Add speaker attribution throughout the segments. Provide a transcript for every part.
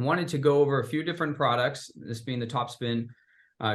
Speaker 1: wanted to go over a few different products, this being the Topspin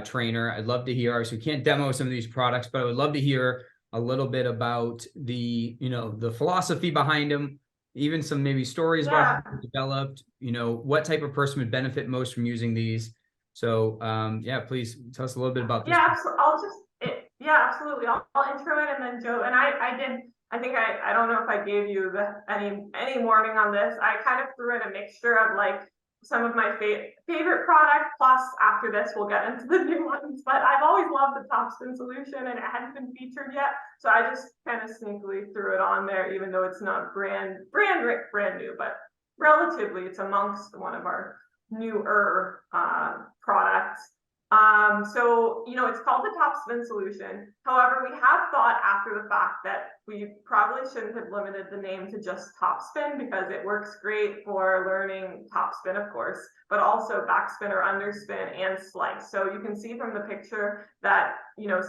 Speaker 1: trainer. I'd love to hear, so we can't demo some of these products, but I would love to hear a little bit about the, the philosophy behind them, even some maybe stories about how they're developed, what type of person would benefit most from using these. So yeah, please tell us a little bit about this.
Speaker 2: Yeah, absolutely. I'll intro it, and then Joe, and I think I don't know if I gave you any warning on this. I kind of threw in a mixture of like some of my favorite product, plus after this we'll get into the new ones, but I've always loved the Topspin solution and it hadn't been featured yet, so I just kind of sneakily threw it on there, even though it's not brand new, but relatively it's amongst one of our newer products. So, it's called the Topspin solution. However, we have thought after the fact that we probably shouldn't have limited the name to just Topspin, because it works great for learning topspin, of course, but also backspin or underspin and slice. So you can see from the picture that,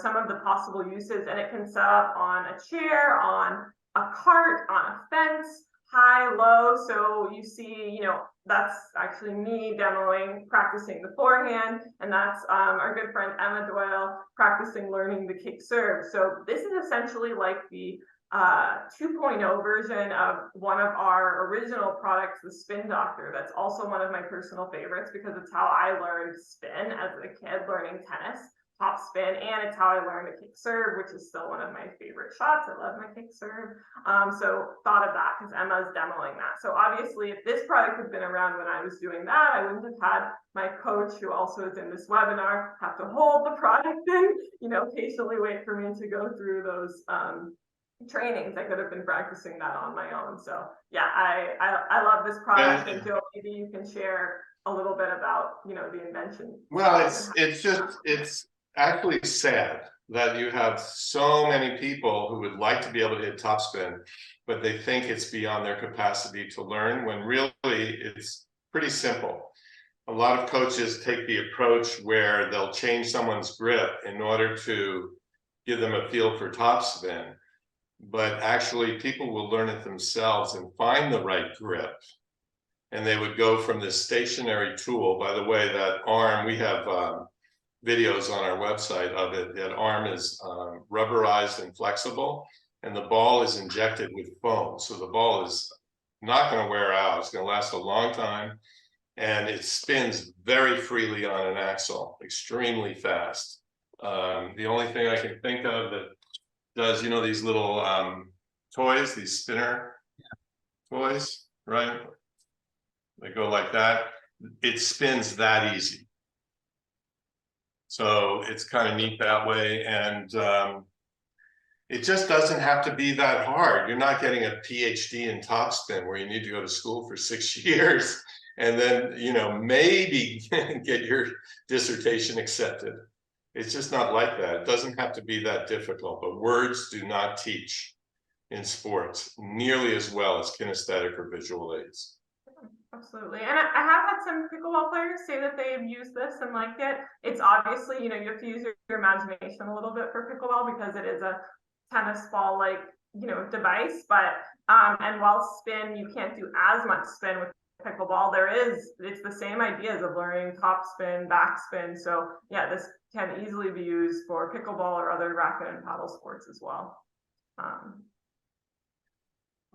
Speaker 2: some of the possible uses, and it can set up on a chair, on a cart, on a fence, high, low. So you see, that's actually me demoing, practicing the forehand, and that's our good friend Emma Doyle practicing learning the kick serve. So this is essentially like the 2.0 version of one of our original products, the Spin Doctor. That's also one of my personal favorites because it's how I learned spin as a kid, learning tennis. Top spin, and it's how I learned to kick serve, which is still one of my favorite shots. I love my kick serve. So thought of that because Emma's demoing that. So obviously, if this product had been around when I was doing that, I wouldn't have had my coach, who also is in this webinar, have to hold the product and patiently wait for me to go through those trainings. I could have been practicing that on my own. So yeah, I love this product. And Joe, maybe you can share a little bit about the invention.
Speaker 3: Well, it's actually sad that you have so many people who would like to be able to hit topspin, but they think it's beyond their capacity to learn, when really it's pretty simple. A lot of coaches take the approach where they'll change someone's grip in order to give them a feel for topspin, but actually people will learn it themselves and find the right grip. And they would go from this stationary tool. By the way, that arm, we have videos on our website of it. That arm is rubberized and flexible, and the ball is injected with foam. So the ball is not going to wear out. It's going to last a long time, and it spins very freely on an axle, extremely fast. The only thing I can think of that does, these little toys, these spinner toys, right? They go like that. It spins that easy. So it's kind of neat that way. And it just doesn't have to be that hard. You're not getting a PhD in topspin where you need to go to school for 6 years and then, maybe get your dissertation accepted. It's just not like that. It doesn't have to be that difficult, but words do not teach in sports nearly as well as kinesthetic or visual aids.
Speaker 2: Absolutely. And I have had some pickleball players say that they've used this and liked it. It's obviously, you have to use your imagination a little bit for pickleball because it is a tennis ball like, device. But, and while spin, you can't do as much spin with pickleball. It's the same ideas of learning top spin, back spin. So yeah, this can easily be used for pickleball or other racket and paddle sports as well.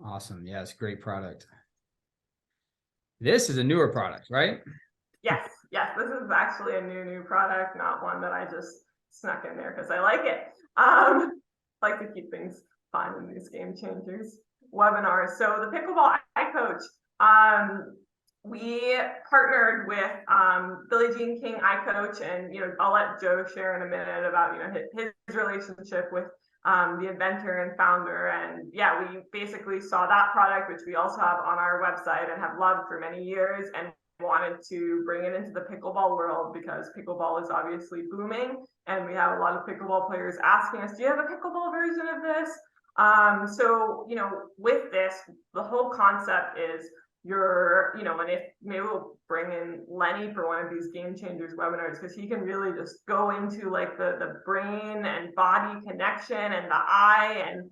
Speaker 1: Awesome. Yeah, it's a great product. This is a newer product, right?
Speaker 2: Yes. This is actually a new product, not one that I just snuck in there because I like it. Like to keep things fun in these game changers webinars. So the Pickleball iCoach, we partnered with Billie Jean King iCoach, and I'll let Joe share in a minute about his relationship with the inventor and founder. And yeah, we basically saw that product, which we also have on our website and have loved for many years, and wanted to bring it into the pickleball world because pickleball is obviously booming, and we have a lot of pickleball players asking us, do you have a pickleball version of this? So with this, the whole concept is and if maybe we'll bring in Lenny for one of these game changers webinars, because he can really just go into like the brain and body connection and the eye, and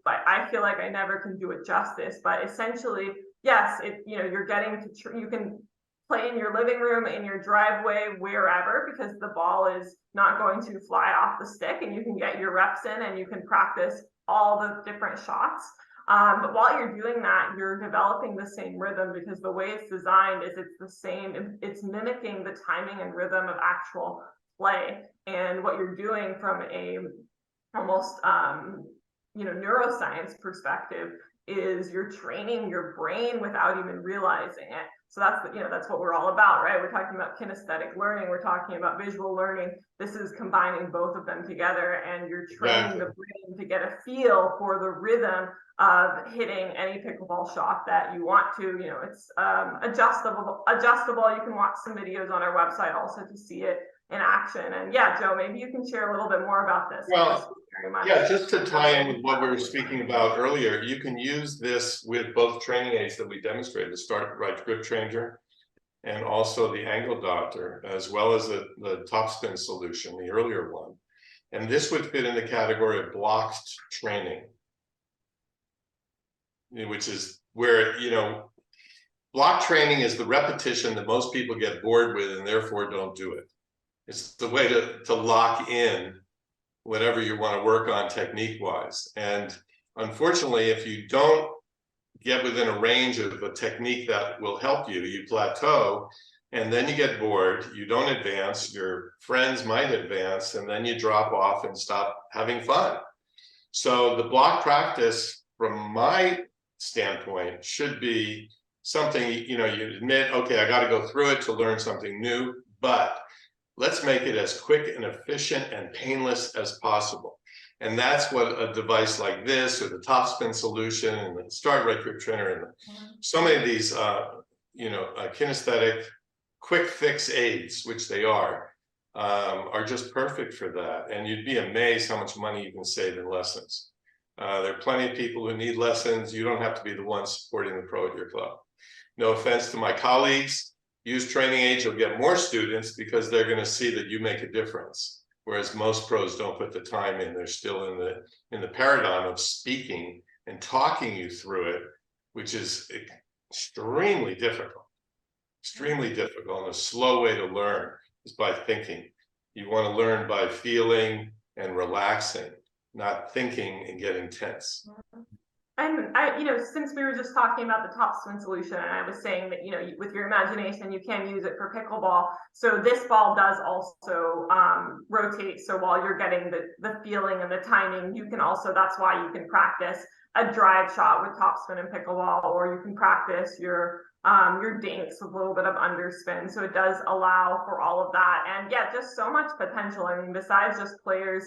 Speaker 2: I feel like I never can do it justice, but essentially, yes, you're getting to you can play in your living room, in your driveway, wherever, because the ball is not going to fly off the stick, and you can get your reps in and you can practice all the different shots. But while you're doing that, you're developing the same rhythm, because the way it's designed is it's the same, it's mimicking the timing and rhythm of actual play. And what you're doing from a almost neuroscience perspective is you're training your brain without even realizing it. So that's what we're all about, right? We're talking about kinesthetic learning, we're talking about visual learning. This is combining both of them together, and you're training the brain to get a feel for the rhythm of hitting any pickleball shot that you want to. It's adjustable. You can watch some videos on our website also to see it in action. And yeah, Joe, maybe you can share a little bit more about this.
Speaker 3: Well, yeah, just to tie in with what we were speaking about earlier, you can use this with both training aids that we demonstrated, the Start Right Grip Changer and also the Angle Doctor, as well as the Topspin solution, the earlier one. And this would fit in the category of blocked training, which is where, block training is the repetition that most people get bored with and therefore don't do it. It's the way to lock in whatever you want to work on technique wise. And unfortunately, if you don't get within a range of a technique that will help you, you plateau, and then you get bored, you don't advance, your friends might advance, and then you drop off and stop having fun. So the block practice, from my standpoint, should be something, you admit, okay, I got to go through it to learn something new, but let's make it as quick and efficient and painless as possible. And that's what a device like this, or the Topspin solution, and the Start Right Grip Trainer, and so many of these, kinesthetic quick fix aids, which they are just perfect for that. And you'd be amazed how much money you can save in lessons. There are plenty of people who need lessons. You don't have to be the one supporting the pro at your club. No offense to my colleagues. Use training aids, you'll get more students because they're going to see that you make a difference. Whereas most pros don't put the time in. They're still in the paradigm of speaking and talking you through it, which is extremely difficult. Extremely difficult. And a slow way to learn is by thinking. You want to learn by feeling and relaxing, not thinking and getting tense.
Speaker 2: And since we were just talking about the Topspin solution, and I was saying that, with your imagination, you can use it for pickleball. So this ball does also rotate. So while you're getting the feeling and the timing, you can also, that's why you can practice a drive shot with Topspin and pickleball, or you can practice your dinks with a little bit of underspin. So it does allow for all of that. And yeah, just so much potential. I mean, besides just players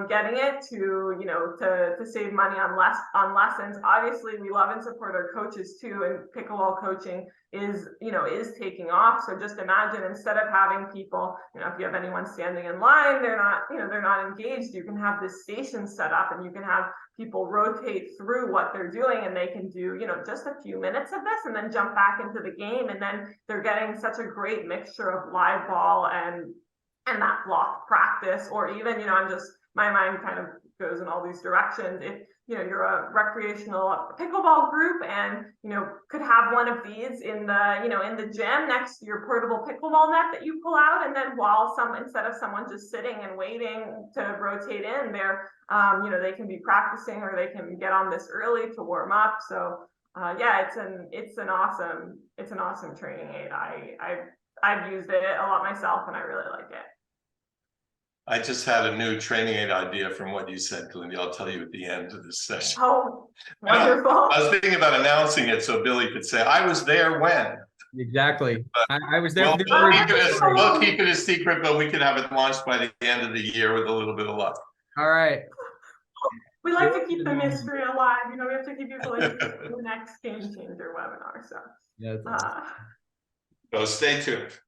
Speaker 2: getting it to save money on lessons. Obviously, we love and support our coaches too, and pickleball coaching is taking off. So just imagine, instead of having people, if you have anyone standing in line, they're not engaged. You can have this station set up, and you can have people rotate through what they're doing, and they can do just a few minutes of this and then jump back into the game, and then they're getting such a great mixture of live ball and that block practice. Or even, my mind kind of goes in all these directions. If you're a recreational pickleball group and could have one of these in the gym next to your portable pickleball net that you pull out, and then instead of someone just sitting and waiting to rotate in there, they can be practicing, or they can get on this early to warm up. So yeah, it's an awesome training aid. I've used it a lot myself, and I really like it.
Speaker 3: I just had a new training aid idea from what you said, Lindy. I'll tell you at the end of this session.
Speaker 2: Oh, wonderful.
Speaker 3: I was thinking about announcing it so Billy could say, I was there when.
Speaker 1: Exactly. I was there.
Speaker 3: We'll keep it a secret, but we could have it launched by the end of the year with a little bit of luck.
Speaker 1: All right.
Speaker 2: We like to keep the mystery alive. We have to keep people interested in the next Game Changer webinar. So,
Speaker 1: Yeah,
Speaker 3: so stay tuned.